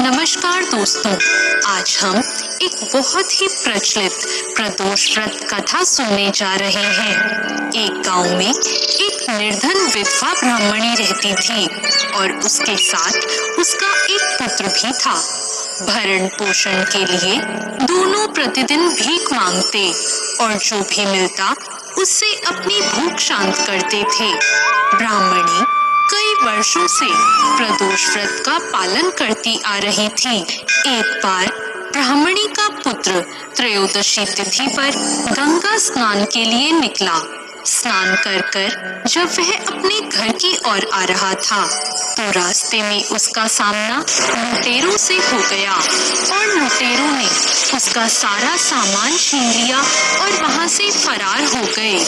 नमस्कार दोस्तों, आज हम एक बहुत ही प्रचलित प्रदोष व्रत कथा सुनने जा रहे हैं। एक गांव में एक निर्धन विधवा ब्राह्मणी रहती थी और उसके साथ उसका एक पुत्र भी था। भरण पोषण के लिए दोनों प्रतिदिन भीख मांगते और जो भी मिलता उससे अपनी भूख शांत करते थे। ब्राह्मणी कई वर्षों से प्रदोष व्रत का पालन करती आ रही थी। एक बार ब्राह्मणी का पुत्र त्रयोदशी तिथि पर गंगा स्नान के लिए निकला। स्नान कर जब वह अपने घर की ओर आ रहा था तो रास्ते में उसका सामना लुटेरों से हो गया और लुटेरों ने उसका सारा सामान छीन लिया और वहां से फरार हो गए।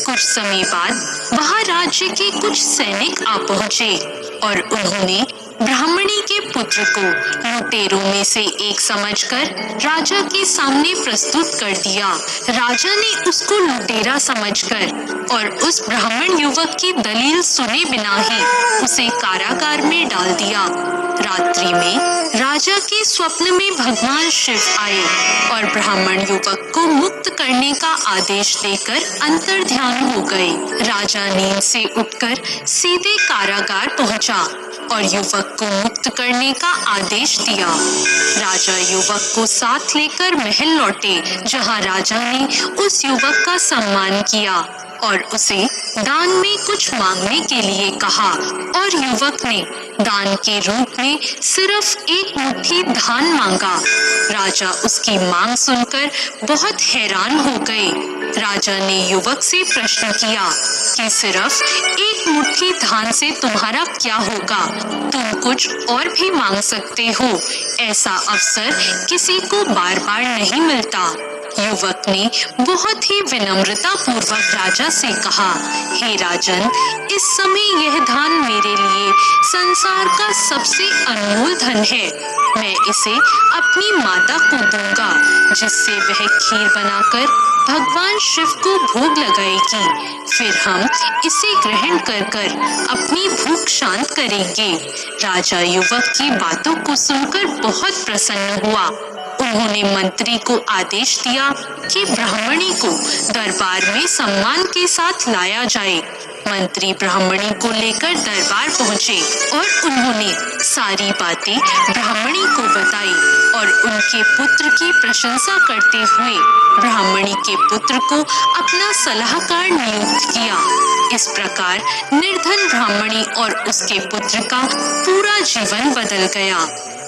कुछ समय बाद वहां राज्य के कुछ सैनिक आ पहुंचे और उन्होंने ब्राह्मणी के पुत्र को लुटेरों में से एक समझकर राजा के सामने प्रस्तुत कर दिया। राजा ने उसको लुटेरा समझकर और उस ब्राह्मण युवक की दलील सुने बिना ही उसे कारागार में डाल दिया। रात्रि में राजा के स्वप्न में भगवान शिव आए और ब्राह्मण युवक को मुक्त करने का आदेश देकर अंतर्ध्यान हो गए। राजा नींद से उठकर सीधे कारागार पहुंचा और युवक को मुक्त करने का आदेश दिया। राजा युवक को साथ लेकर महल लौटे, जहां राजा ने उस युवक का सम्मान किया और उसे दान में कुछ मांगने के लिए कहा और युवक ने दान के रूप में सिर्फ एक मुट्ठी धान मांगा। राजा उसकी मांग सुनकर बहुत हैरान हो गए। राजा ने युवक से प्रश्न किया कि सिर्फ एक मुट्ठी धान से तुम्हारा क्या होगा? तुम कुछ और भी मांग सकते हो। ऐसा अवसर किसी को बार बार नहीं मिलता। युवक ने बहुत ही विनम्रता पूर्वक राजा से कहा, हे राजन, इस समय यह धान मेरे लिए संसार का सबसे अनमोल धन है। मैं इसे अपनी माता को दूंगा, जिससे वह खीर बनाकर भगवान शिव को भोग लगाएगी। फिर हम इसे ग्रहण कर अपनी भूख शांत करेंगे। राजा युवक की बातों को सुनकर बहुत प्रसन्न हुआ। उन्होंने मंत्री को आदेश दिया कि ब्राह्मणी को दरबार में सम्मान के साथ लाया जाए। मंत्री ब्राह्मणी को लेकर दरबार पहुंचे और उन्होंने सारी बातें ब्राह्मणी को बताई और उनके पुत्र की प्रशंसा करते हुए ब्राह्मणी के पुत्र को अपना सलाहकार नियुक्त किया। इस प्रकार निर्धन ब्राह्मणी और उसके पुत्र का पूरा जीवन बदल गया।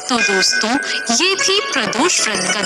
तो दोस्तों, ये थी प्रदोष व्रत कथा।